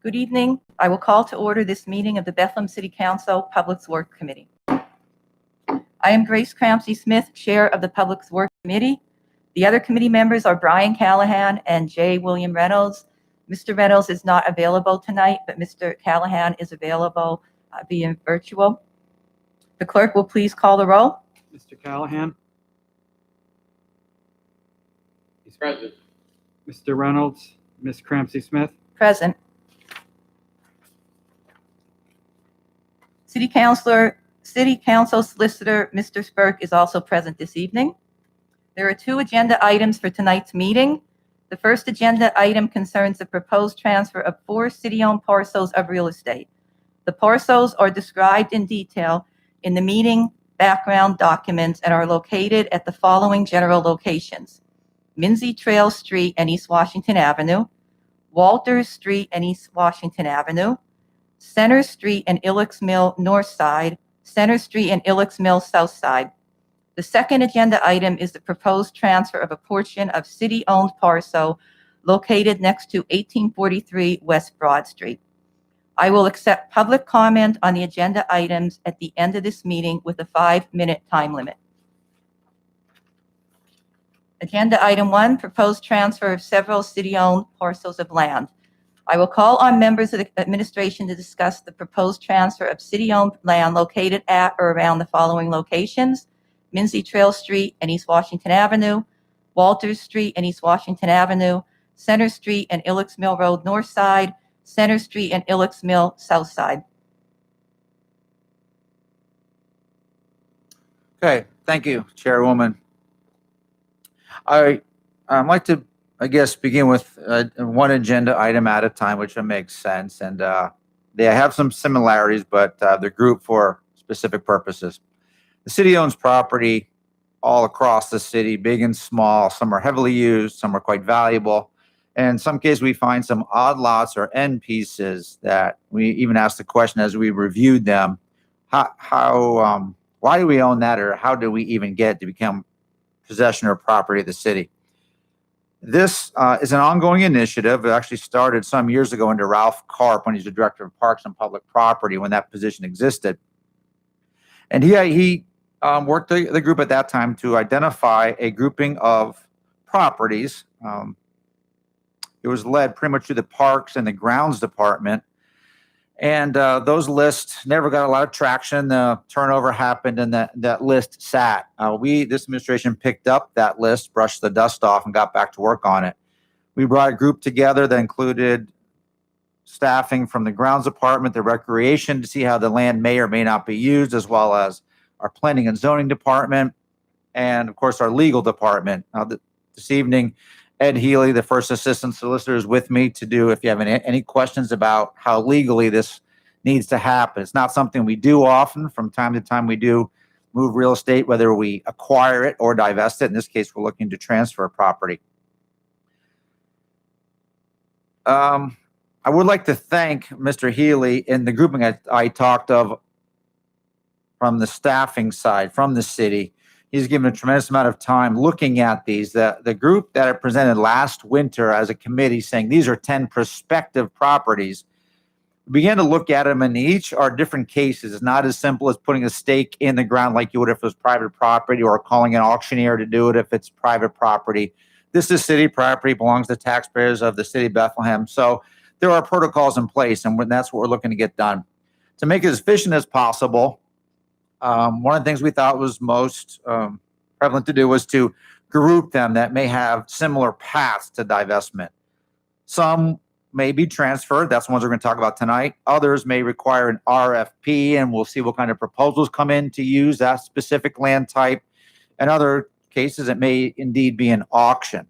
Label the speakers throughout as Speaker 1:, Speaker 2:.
Speaker 1: Good evening. I will call to order this meeting of the Bethlehem City Council Public Works Committee. I am Grace Cramsey Smith, Chair of the Public Works Committee. The other committee members are Brian Callahan and J. William Reynolds. Mr. Reynolds is not available tonight, but Mr. Callahan is available via virtual. The clerk will please call the roll.
Speaker 2: Mr. Callahan.
Speaker 3: He's present.
Speaker 2: Mr. Reynolds. Ms. Cramsey Smith.
Speaker 1: Present. City Council Solicitor Mr. Spurk is also present this evening. There are two agenda items for tonight's meeting. The first agenda item concerns the proposed transfer of 4 city-owned parcels of real estate. The parcels are described in detail in the meeting background documents and are located at the following general locations: Minzy Trail Street and East Washington Avenue, Walters Street and East Washington Avenue, Center Street and Ilex Mill North Side, Center Street and Ilex Mill South Side. The second agenda item is the proposed transfer of a portion of city-owned parcel located next to 1843 West Broad Street. I will accept public comment on the agenda items at the end of this meeting with a 5-minute time limit. Agenda item 1, proposed transfer of several city-owned parcels of land. I will call on members of the administration to discuss the proposed transfer of city-owned land located at or around the following locations: Minzy Trail Street and East Washington Avenue, Walters Street and East Washington Avenue, Center Street and Ilex Mill Road North Side, Center Street and Ilex Mill South Side.
Speaker 4: Okay, thank you, Chairwoman. I'd like to, begin with one agenda item at a time, which makes sense. And they have some similarities, but they're grouped for specific purposes. The city owns property all across the city, big and small. Some are heavily used, some are quite valuable. And in some cases, we find some odd lots or end pieces that we even asked the question as we reviewed them, why do we own that, or how do we even get it to become possession or property of the city? This is an ongoing initiative. It actually started some years ago under Ralph Karp when he's the director of Parks and Public Property, when that position existed. And he worked the group at that time to identify a grouping of properties. It was led pretty much through the Parks and the Grounds Department. And those lists never got a lot of traction. The turnover happened and that list sat. This administration picked up that list, brushed the dust off, and got back to work on it. We brought a group together that included staffing from the Grounds Department, the Recreation, to see how the land may or may not be used, as well as our Planning and Zoning Department, and of course our Legal Department. This evening, Ed Healy, the first assistant solicitor, is with me to do, if you have any questions about how legally this needs to happen. It's not something we do often. From time to time, we do move real estate, whether we acquire it or divest it. In this case, we're looking to transfer property. I would like to thank Mr. Healy in the grouping I talked of from the staffing side, from the city. He's given a tremendous amount of time looking at these. The group that I presented last winter as a committee saying these are 10 prospective properties, we began to look at them, and each are different cases. It's not as simple as putting a stake in the ground like you would if it was private property, or calling an auctioneer to do it if it's private property. This is city property, belongs to taxpayers of the city of Bethlehem. So there are protocols in place, and that's what we're looking to get done. To make it as efficient as possible, one of the things we thought was most prevalent to do was to group them that may have similar paths to divestment. Some may be transferred. That's the ones we're going to talk about tonight. Others may require an RFP, and we'll see what kind of proposals come in to use that specific land type. In other cases, it may indeed be an auction.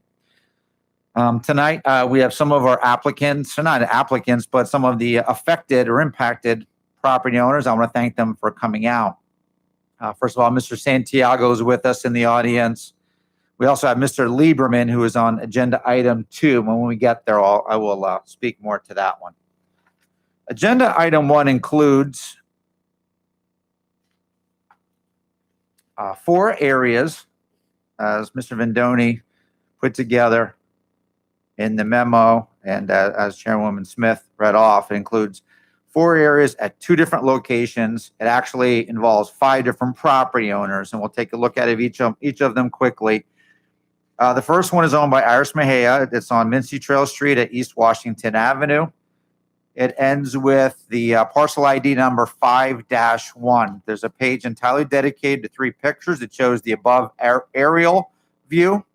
Speaker 4: Tonight, we have some of our applicants, or not applicants, but some of the affected or impacted property owners. I want to thank them for coming out. First of all, Mr. Santiago is with us in the audience. We also have Mr. Lieberman, who is on agenda item 2. When we get there, I will speak more to that one. Agenda item 1 includes 4 areas, as Mr. Vendoni put together in the memo, And as Chairwoman Smith read off, it includes 4 areas at 2 different locations. It actually involves 5 different property owners, and we'll take a look at each of them quickly. The first one is owned by Iris Mejia. It's on Mincy Trail Street at East Washington Avenue. It ends with the parcel ID number 5-1. There's a page entirely dedicated to 3 pictures. It shows the above aerial view.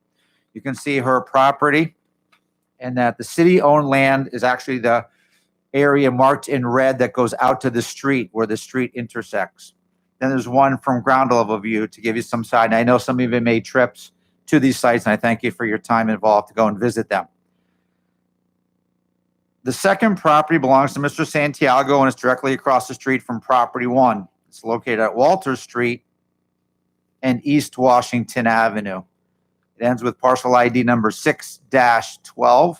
Speaker 4: You can see her property, and that the city-owned land is actually the area marked in red that goes out to the street where the street intersects. Then there's one from ground level view to give you some side. And I know some of you made trips to these sites, and I thank you for your time involved to go and visit them. The second property belongs to Mr. Santiago and is directly across the street from property 1. It's located at Walter Street and East Washington Avenue. It ends with parcel ID number 6-12.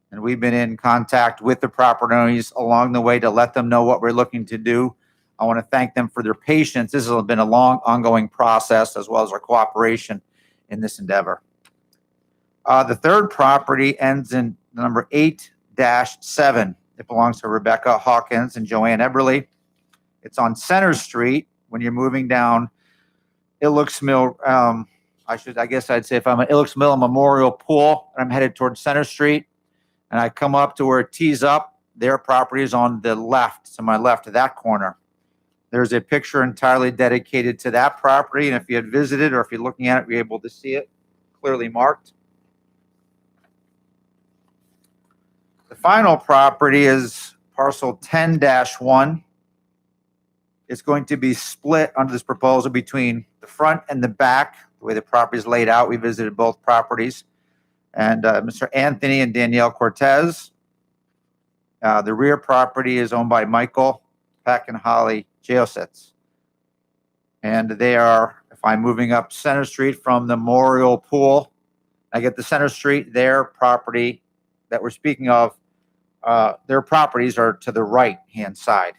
Speaker 4: And we've been in contact with the property owners along the way to let them know what we're looking to do. I want to thank them for their patience. This has been a long, ongoing process, as well as our cooperation in this endeavor. The third property ends in number 8-7. It belongs to Rebecca Hawkins and Joanne Eberly. It's on Center Street when you're moving down Ilex Mill. I guess I'd say if I'm at Ilex Mill Memorial Pool and I'm headed towards Center Street and I come up to where it tees up, their property is on the left, to my left of that corner. There's a picture entirely dedicated to that property, and if you had visited or if you're looking at it, you're able to see it clearly marked. The final property is parcel 10-1. It's going to be split under this proposal between the front and the back, the way the property is laid out. We visited both properties. And Mr. Anthony and Danielle Cortez. The rear property is owned by Michael Peck and Holly Geosets. And they are, if I'm moving up Center Street from the Memorial Pool, I get the Center Street, their property that we're speaking of, their properties are to the right-hand side.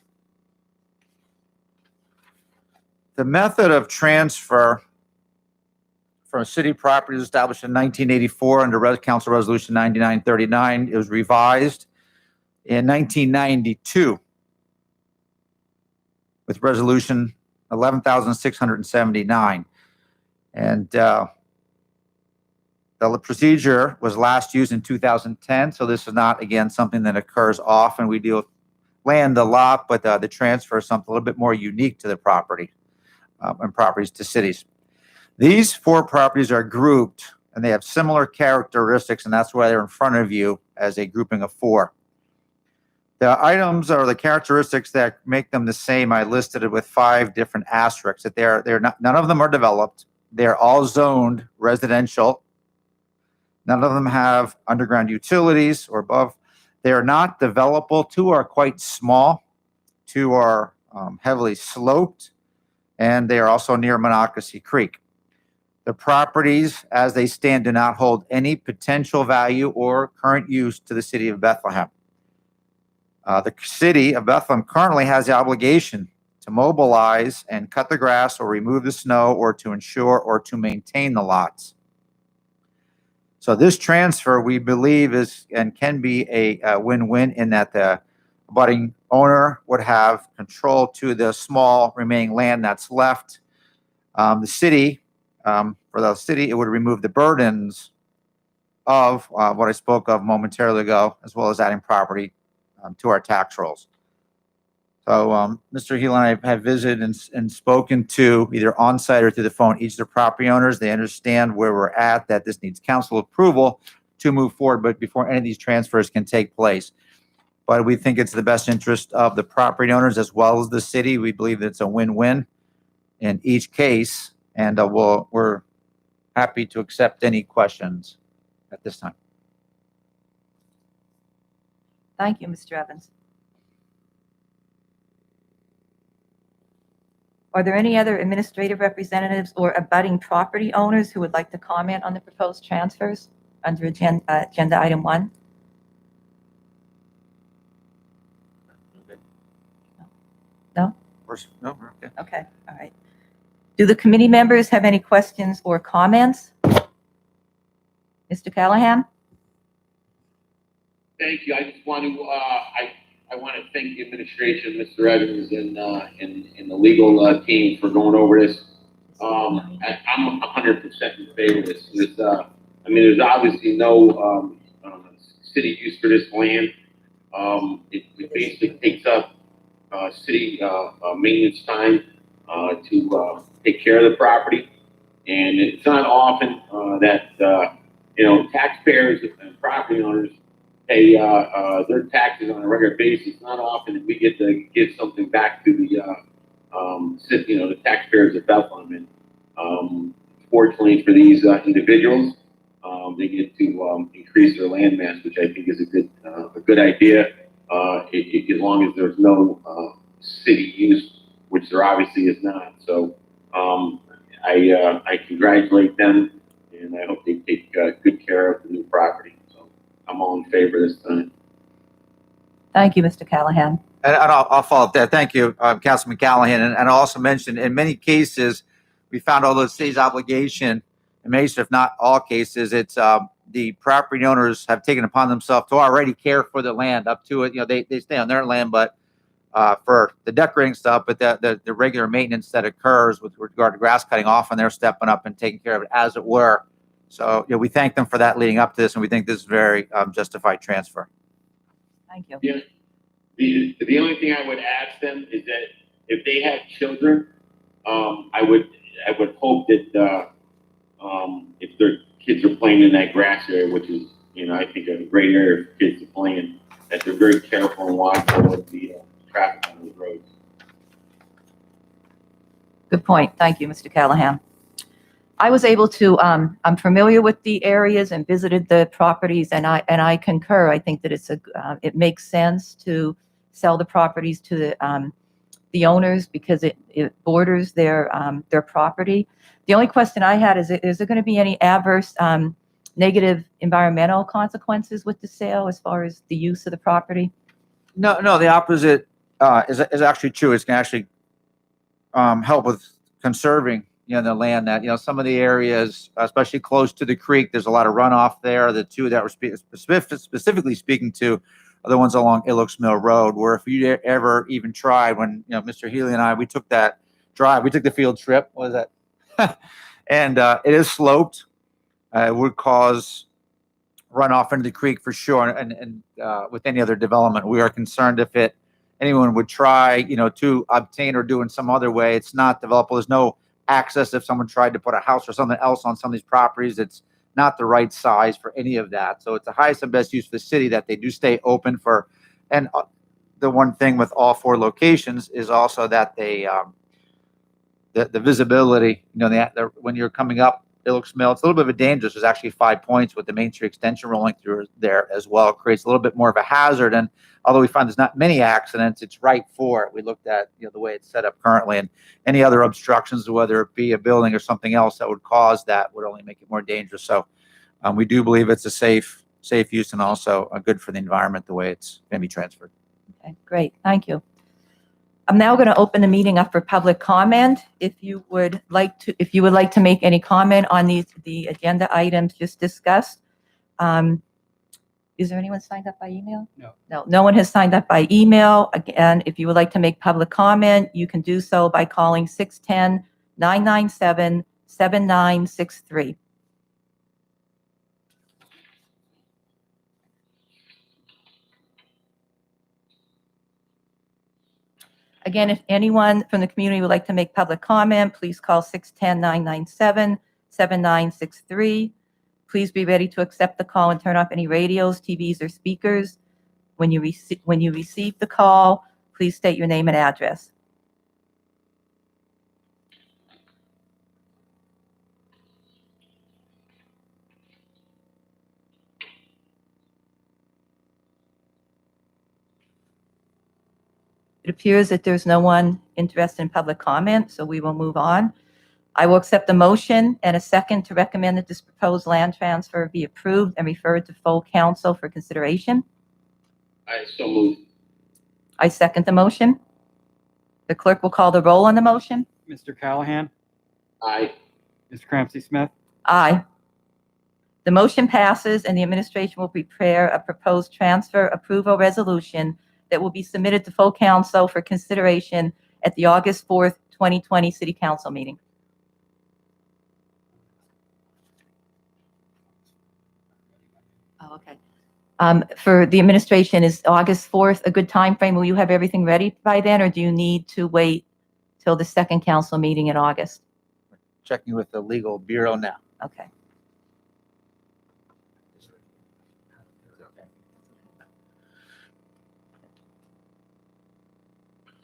Speaker 4: The method of transfer from city property was established in 1984 under Council Resolution 9939. It was revised in 1992 with Resolution 11,679. And the procedure was last used in 2010, so this is not, again, something that occurs often. We deal with land a lot, but the transfer is something a little bit more unique to the property and properties to cities. These 4 properties are grouped, and they have similar characteristics, and that's why they're in front of you as a grouping of 4. The items or the characteristics that make them the same, I listed it with 5 different asterisks. That they're not, none of them are developed. They're all zoned residential. None of them have underground utilities or above. They are not developable. 2 are quite small. 2 are heavily sloped, and they are also near Monocacy Creek. The properties, as they stand, do not hold any potential value or current use to the city of Bethlehem. The city of Bethlehem currently has the obligation to mobilize and cut the grass or remove the snow or to ensure or to maintain the lots. So this transfer, we believe, is and can be a win-win in that the abutting owner would have control to the small remaining land that's left. The city, for the city, it would remove the burdens of what I spoke of momentarily ago, as well as adding property to our tax rolls. So Mr. Healy and I have visited and spoken to either on-site or through the phone each of the property owners. They understand where we're at, that this needs council approval to move forward, but before any of these transfers can take place. But we think it's the best interest of the property owners as well as the city. We believe that it's a win-win in each case, and we're happy to accept any questions at this time.
Speaker 1: Thank you, Mr. Evans. Are there any other administrative representatives or abutting property owners who would like to comment on the proposed transfers under agenda item 1? No?
Speaker 4: No, we're okay.
Speaker 1: Okay, all right. Do the committee members have any questions or comments? Mr. Callahan?
Speaker 3: Thank you. I just want to, I want to thank the administration, Mr. Evans, and the legal team for going over this. I'm 100% in favor of this. There's obviously no city use for this land. It basically takes up city maintenance time to take care of the property, and it's not often that taxpayers and property owners pay their taxes on a regular basis. Not often that we get to give something back to the taxpayers of Bethlehem. And fortunately for these individuals, they get to increase their land mass, which I think is a good idea. As long as there's no city use, which there obviously is not. So I congratulate them, and I hope they take good care of the new property. So I'm all in favor this time.
Speaker 1: Thank you, Mr. Callahan.
Speaker 4: And I'll follow up there. Thank you, Councilman Callahan. And I also mentioned in many cases, we found although the city's obligation, in most, if not all cases, it's the property owners have taken upon themselves to already care for the land up to it. They stay on their land, but for the decorating stuff, but the regular maintenance that occurs with regard to grass cutting, often they're stepping up and taking care of it as it were. So we thank them for that leading up to this, and we think this is very justified transfer.
Speaker 1: Thank you.
Speaker 3: Yeah. The only thing I would ask them is that if they have children, I would hope that if their kids are playing in that grass area, which is I think a great area for kids to play in, that they're very careful and watchful of the traffic on those roads.
Speaker 1: Good point. Thank you, Mr. Callahan. I was able to, I'm familiar with the areas and visited the properties, and I concur. I think that it makes sense to sell the properties to the owners because it borders their property. The only question I had is there going to be any adverse negative environmental consequences with the sale as far as the use of the property?
Speaker 4: No, the opposite is actually true. It's going to actually help with conserving the land that some of the areas, especially close to the creek, there's a lot of runoff there. The two that we're specifically speaking to are the ones along Illick's Mill Road, where if you ever even tried, when Mr. Healy and I, we took that drive, we took the field trip, what is that? And it is sloped. It would cause runoff into the creek for sure. And with any other development, we are concerned if anyone would try, to obtain or do in some other way, it's not developable. There's no access if someone tried to put a house or something else on some of these properties. It's not the right size for any of that. So it's the highest and best use for the city that they do stay open for. And the one thing with all four locations is also that they, the visibility, when you're coming up Illick's Mill, it's a little bit of a dangerous. There's actually 5 points with the Main Street extension rolling through there as well. It creates a little bit more of a hazard. And although we find there's not many accidents, it's right for it. We looked at the way it's set up currently, and any other obstructions, whether it be a building or something else that would cause that, would only make it more dangerous. So we do believe it's a safe use and also good for the environment the way it's going to be transferred.
Speaker 1: Okay, great. Thank you. I'm now going to open the meeting up for public comment. If you would like to make any comment on the agenda items just discussed. Is there anyone signed up by email?
Speaker 2: No.
Speaker 1: No one has signed up by email. Again, if you would like to make public comment, you can do so by calling 610-997-7963. Again, if anyone from the community would like to make public comment, please call 610-997-7963. Please be ready to accept the call and turn off any radios, TVs, or speakers. When you receive the call, please state your name and address. It appears that there's no one interested in public comment, so we will move on. I will accept the motion and a second to recommend that this proposed land transfer be approved and referred to full council for consideration.
Speaker 3: I so move.
Speaker 1: I second the motion. The clerk will call the roll on the motion.
Speaker 2: Mr. Callahan,
Speaker 3: Aye.
Speaker 2: Ms. Cramsey Smith,
Speaker 1: Aye. The motion passes, and the administration will prepare a proposed transfer approval resolution that will be submitted to full council for consideration at the August 4th, 2020 City Council meeting. Oh, okay. For the administration, is August 4th a good time frame? Will you have everything ready by then, or do you need to wait till the second council meeting in August?
Speaker 4: Checking with the legal bureau now.
Speaker 1: Okay.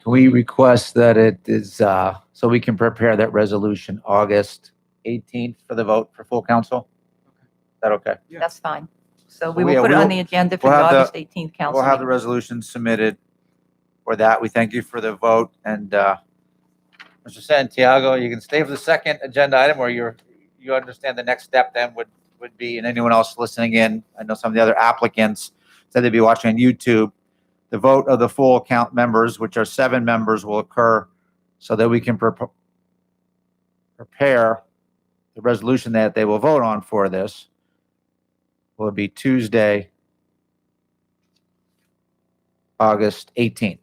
Speaker 4: Can we request that it is, so we can prepare that resolution August 18th for the vote for full council? Is that okay?
Speaker 2: Yeah.
Speaker 1: That's fine. So
Speaker 4: So
Speaker 1: we will put it on the agenda for
Speaker 4: we'll
Speaker 1: the
Speaker 4: have the-
Speaker 1: August 18th council
Speaker 4: We'll have the
Speaker 1: meeting.
Speaker 4: resolution submitted for that. We thank you for the vote. And Mr. Santiago, you can stay for the second agenda item, or you understand the next step then would be, and anyone else listening in, I know some of the other applicants said they'd be watching on YouTube. The vote of the full count members, which are 7 members, will occur so that we can prepare the resolution that they will vote on for this. Will be Tuesday, August 18th.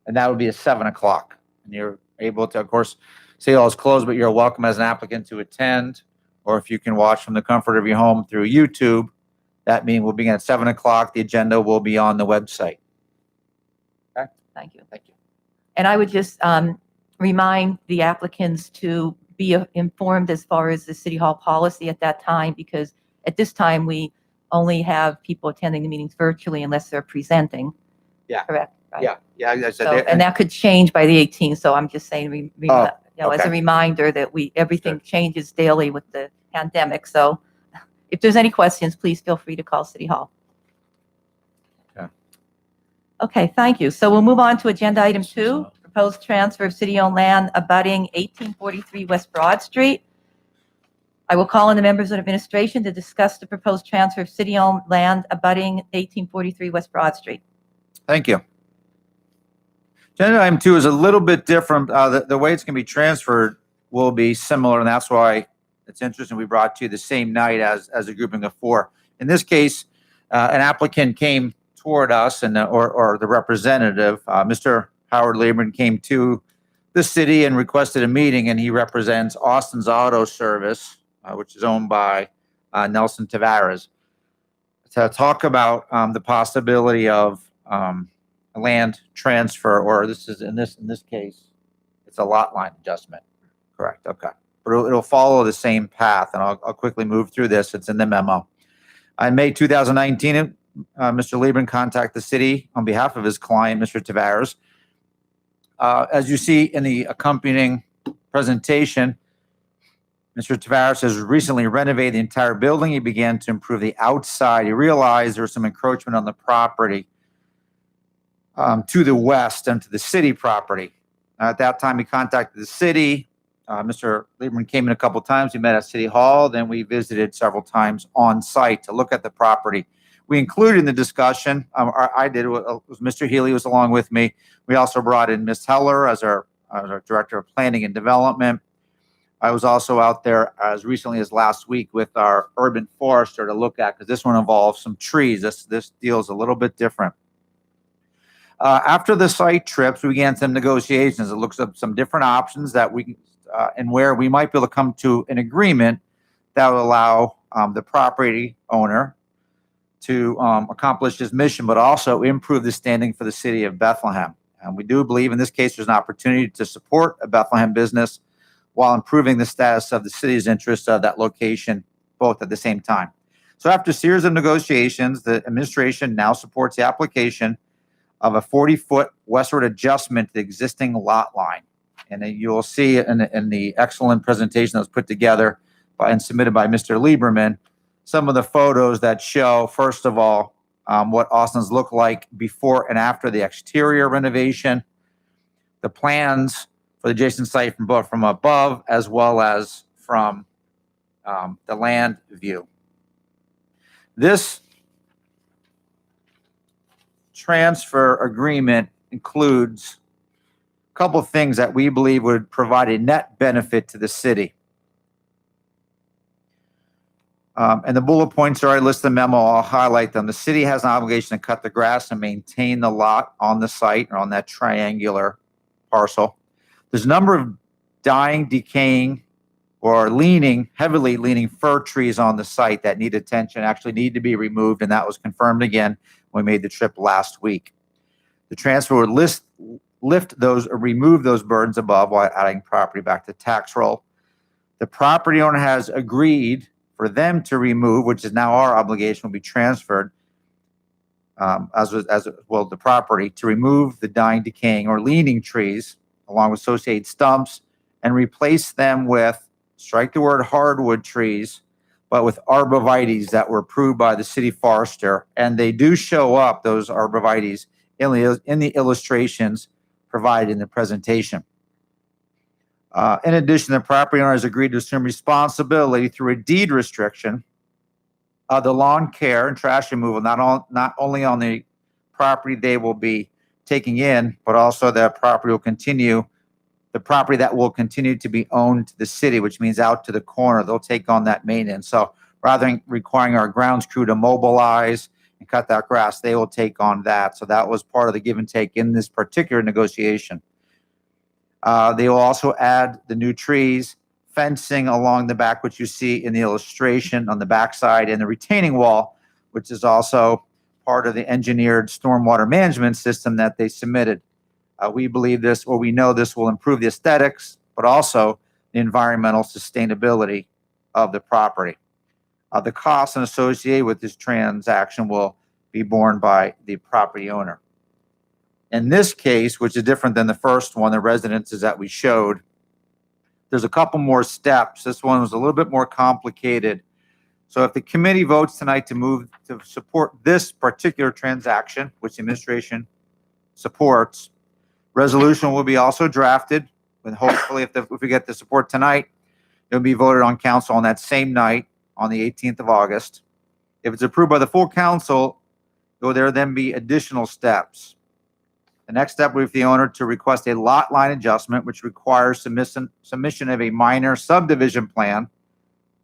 Speaker 4: And that would be at 7 o'clock. And you're able to, of course, City Hall is closed, but you're welcome as an applicant to attend. Or if you can watch from the comfort of your home through YouTube, that meeting will begin at 7 o'clock. The agenda will be on the website.
Speaker 1: Thank you.
Speaker 4: Thank you.
Speaker 1: And I would just remind the applicants to be informed as far as the City Hall policy at that time, because at this time, we only have people attending the meetings virtually unless they're presenting.
Speaker 4: Yeah.
Speaker 1: Correct? Right.
Speaker 4: Yeah, I said,
Speaker 1: So, and that could change by the 18th, so I'm just saying,
Speaker 4: Oh,
Speaker 1: as
Speaker 4: okay.
Speaker 1: a reminder that everything changes daily with the pandemic. So if there's any questions, please feel free to call City Hall.
Speaker 4: Okay.
Speaker 1: Okay, thank you. So we'll move on to agenda item 2, proposed transfer of city-owned land abutting 1843 West Broad Street. I will call on the members of administration to discuss the proposed transfer of city-owned land abutting 1843 West Broad Street.
Speaker 4: Thank you. Agenda item 2 is a little bit different. The way it's going to be transferred will be similar, and that's why it's interesting we brought to you the same night as a grouping of 4. In this case, an applicant came toward us, and or the representative, Mr. Howard Lieberman, came to the city and requested a meeting, and he represents Austin's Auto Service, which is owned by Nelson Tavares, to talk about the possibility of a land transfer, or this is in this case, it's a lot line adjustment. Correct. Okay. But it'll follow the same path, and I'll quickly move through this. It's in the memo. In May 2019, Mr. Lieberman contacted the city on behalf of his client, Mr. Tavares. As you see in the accompanying presentation, Mr. Tavares has recently renovated the entire building. He began to improve the outside. He realized there was some encroachment on the property to the west and to the city property. At that time, he contacted the city. Mr. Lieberman came in a couple times. We met at City Hall. Then we visited several times on site to look at the property. We included in the discussion, I did, was Mr. Healy was along with me. We also brought in Ms. Heller as our Director of Planning and Development. I was also out there as recently as last week with our urban forester to look at, because this one involves some trees. This deal's a little bit different. After the site trips, we began some negotiations. It looks at some different options that we and where we might be able to come to an agreement that will allow the property owner to accomplish his mission, but also improve the standing for the city of Bethlehem. And we do believe in this case there's an opportunity to support a Bethlehem business while improving the status of the city's interest of that location, both at the same time. So after a series of negotiations, the administration now supports the application of a 40-foot westward adjustment to the existing lot line. And then you will see in the excellent presentation that was put together and submitted by Mr. Lieberman, some of the photos that show, first of all, what Austin's look like before and after the exterior renovation, the plans for the adjacent site from both from above as well as from the land view. This transfer agreement includes a couple of things that we believe would provide a net benefit to the city. And the bullet points are, I list the memo, I'll highlight them. The city has an obligation to cut the grass and maintain the lot on the site or on that triangular parcel. There's a number of dying, decaying, or heavily leaning fir trees on the site that need attention, actually need to be removed, and that was confirmed again when we made the trip last week. The transfer would lift those or remove those burdens above while adding property back to tax roll. The property owner has agreed for them to remove, which is now our obligation, will be transferred as well the property to remove the dying, decaying, or leaning trees along with associated stumps and replace them with, strike the word hardwood trees, but with arborvitaes that were approved by the city forester. And they do show up, those arborvitaes, in the illustrations provided in the presentation. In addition, the property owner has agreed to assume responsibility through a deed restriction of the lawn care and trash removal, not only on the property they will be taking in, but also the property that will continue to be owned to the city, which means out to the corner, they'll take on that maintenance. So rather than requiring our grounds crew to mobilize and cut that grass, they will take on that. So that was part of the give and take in this particular negotiation. They will also add the new trees, fencing along the back, which you see in the illustration on the backside, and the retaining wall, which is also part of the engineered stormwater management system that they submitted. We believe this, or we know this will improve the aesthetics, but also the environmental sustainability of the property. The costs associated with this transaction will be borne by the property owner. In this case, which is different than the first one, the residences that we showed, there's a couple more steps. This one was a little bit more complicated. So if the committee votes tonight to move to support this particular transaction, which the administration supports, resolution will be also drafted, and hopefully if we get the support tonight, it'll be voted on council on that same night on the 18th of August. If it's approved by the full council, will there then be additional steps? The next step will be for the owner to request a lot line adjustment, which requires submission of a minor subdivision plan.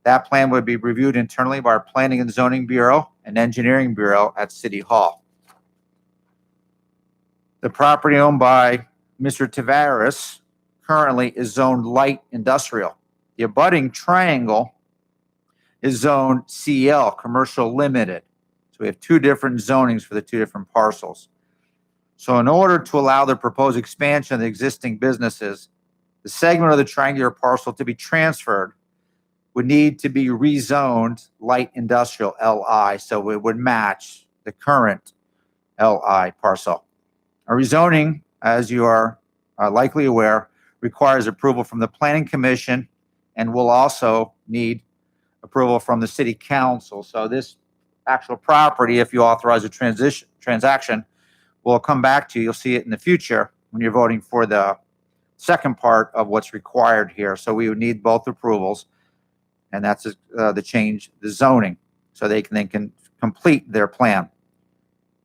Speaker 4: That plan would be reviewed internally by our Planning and Zoning Bureau and Engineering Bureau at City Hall. The property owned by Mr. Tavares currently is zoned light industrial. The abutting triangle is zoned CL, commercial limited. So we have two different zonings for the two different parcels. So in order to allow the proposed expansion of the existing businesses, the segment of the triangular parcel to be transferred would need to be rezoned light industrial LI, so it would match the current LI parcel. A rezoning, as you are likely aware, requires approval from the Planning Commission and will also need approval from the City Council. So this actual property, if you authorize a transaction, will come back to you. You'll see it in the future when you're voting for the second part of what's required here. So we would need both approvals, and that's the change, the zoning, so they can complete their plan.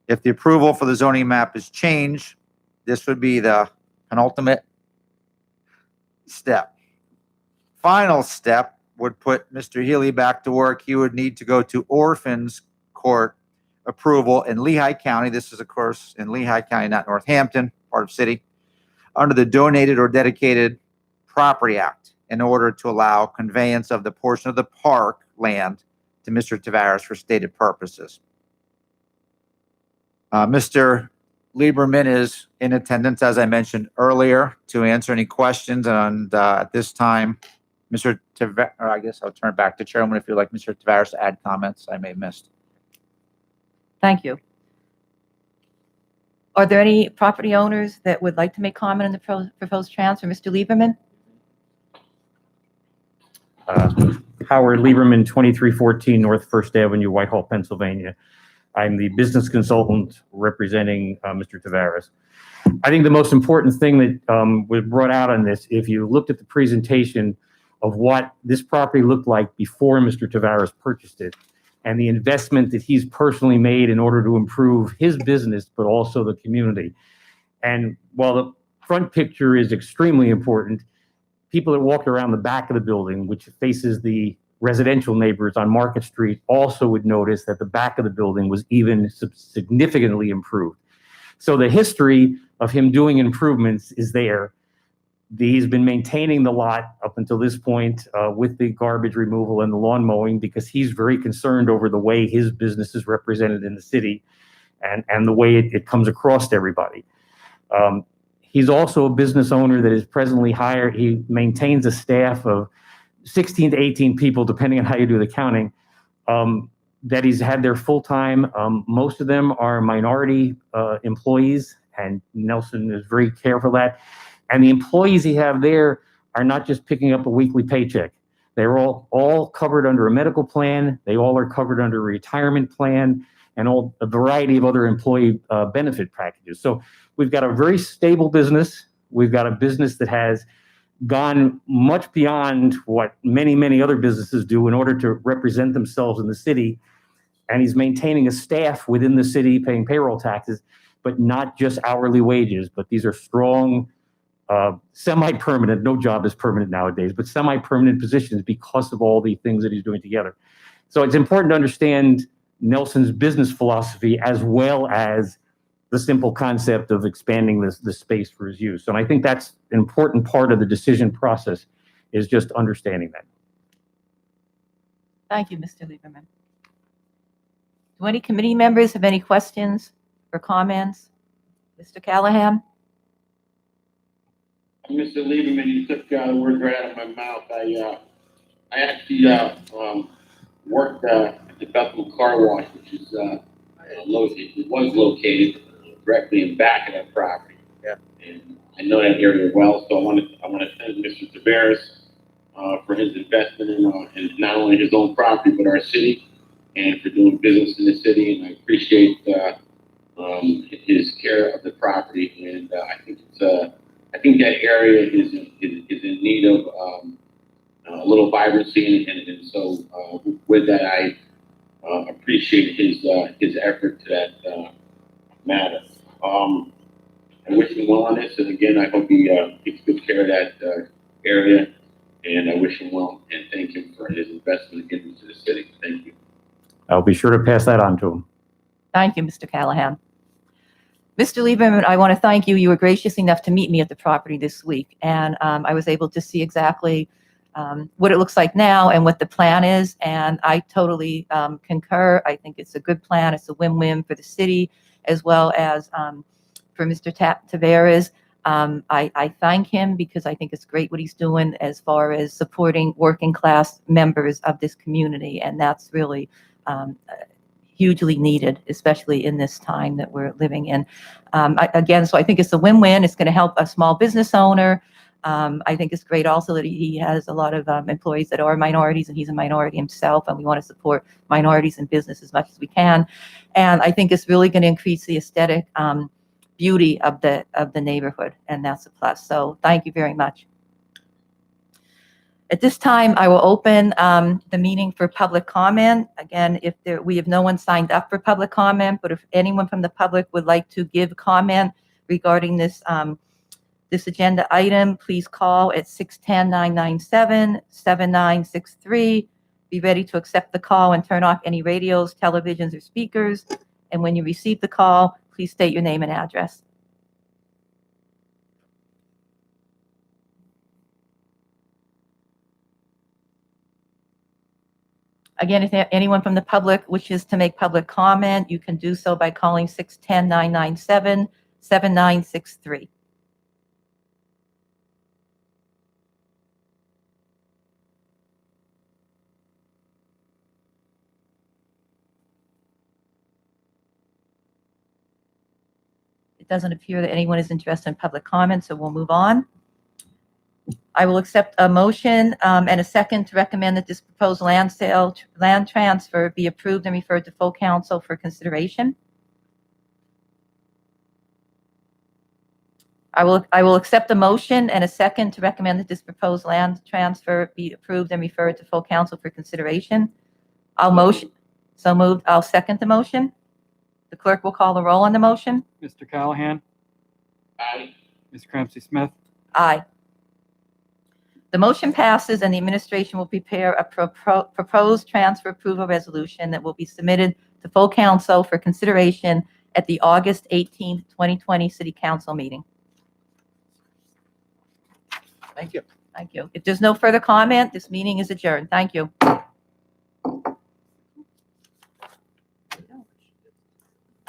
Speaker 4: If the approval for the zoning map is changed, this would be the penultimate step. Final step would put Mr. Healy back to work. He would need to go to Orphans Court approval in Lehigh County. This is, of course, in Lehigh County, not Northampton, part of city, under the Donated or Dedicated Property Act in order to allow conveyance of the portion of the park land to Mr. Tavares for stated purposes. Mr. Lieberman is in attendance, as I mentioned earlier, to answer any questions. And at this time, Mr. Tavares, or I guess I'll turn it back to Chairman if you'd like Mr. Tavares to add comments I may have missed.
Speaker 1: Thank you. Are there any property owners that would like to make comment on the proposed transfer? Mr. Lieberman?
Speaker 5: Howard Lieberman, 2314 North First Avenue, Whitehall, Pennsylvania. I'm the business consultant representing Mr. Tavares. I think the most important thing that was brought out on this, if you looked at the presentation of what this property looked like before Mr. Tavares purchased it, and the investment that he's personally made in order to improve his business, but also the community. And while the front picture is extremely important, people that walk around the back of the building, which faces the residential neighbors on Market Street also would notice that the back of the building was even significantly improved. So the history of him doing improvements is there. He's been maintaining the lot up until this point with the garbage removal and the lawn mowing, because he's very concerned over the way his business is represented in the city and the way it comes across to everybody. He's also a business owner that is presently hired. He maintains a staff of 16 to 18 people, depending on how you do the counting, that he's had there full time. Most of them are minority employees, and Nelson is very careful of that. And the employees he have there are not just picking up a weekly paycheck. They're all covered under a medical plan. They all are covered under a retirement plan and a variety of other employee benefit packages. So we've got a very stable business. We've got a business that has gone much beyond what many, many other businesses do in order to represent themselves in the city. And he's maintaining a staff within the city, paying payroll taxes, but not just hourly wages, but these are strong, semi-permanent, no job is permanent nowadays, but semi-permanent positions because of all the things that he's doing together. So it's important to understand Nelson's business philosophy as well as the simple concept of expanding the space for his use. And I think that's an important part of the decision process, is just understanding that.
Speaker 1: Thank you, Mr. Lieberman. Do any committee members have any questions or comments? Mr. Callahan?
Speaker 3: Mr. Lieberman, you took the words right out of my mouth. I actually worked at the Bethel Car Wash, which is it was located directly in back of that property.
Speaker 4: Yeah.
Speaker 3: And I know that area well, so I want to thank Mr. Tavares for his investment in not only his own property but our city, and for doing business in the city. And I appreciate his care of the property. And I think that area is in need of a little vibrancy, and so with that, I appreciate his effort to that matter. I wish him well on this, and again, I hope he takes good care of that area, and I wish him well and thank him for his investment again into the city. Thank you.
Speaker 5: I'll be sure to pass that on to him.
Speaker 1: Thank you, Mr. Callahan. Mr. Lieberman, I want to thank you. You were gracious enough to meet me at the property this week, and I was able to see exactly what it looks like now and what the plan is, and I totally concur. I think it's a good plan. It's a win-win for the city as well as for Mr. Tavares. I thank him because I think it's great what he's doing as far as supporting working class members of this community, and that's really hugely needed, especially in this time that we're living in. Again, so I think it's a win-win. It's going to help a small business owner. I think it's great also that he has a lot of employees that are minorities, and he's a minority himself, and we want to support minorities in business as much as we can. And I think it's really going to increase the aesthetic beauty of the neighborhood, and that's a plus. So thank you very much. At this time, I will open the meeting for public comment. Again, we have no one signed up for public comment, but if anyone from the public would like to give comment regarding this agenda item, please call at 610-997-7963. Be ready to accept the call and turn off any radios, televisions, or speakers. And when you receive the call, please state your name and address. Again, if anyone from the public wishes to make public comment, you can do so by calling 610-997-7963. It doesn't appear that anyone is interested in public comment, so we'll move on. I will accept a motion and a second to recommend that this proposed land transfer be approved and referred to full council for consideration. I will accept a motion and a second to recommend that this proposed land transfer be approved and referred to full council for consideration. I'll motion. So moved. I'll second the motion. The clerk will call the roll on the motion.
Speaker 2: Mr. Callahan?
Speaker 3: Aye.
Speaker 2: Ms. Cramsey Smith?
Speaker 1: Aye. The motion passes, and the administration will prepare a proposed transfer approval resolution that will be submitted to full council for consideration at the August 18th, 2020 City Council meeting.
Speaker 4: Thank you.
Speaker 1: Thank you. If there's no further comment, this meeting is adjourned. Thank you.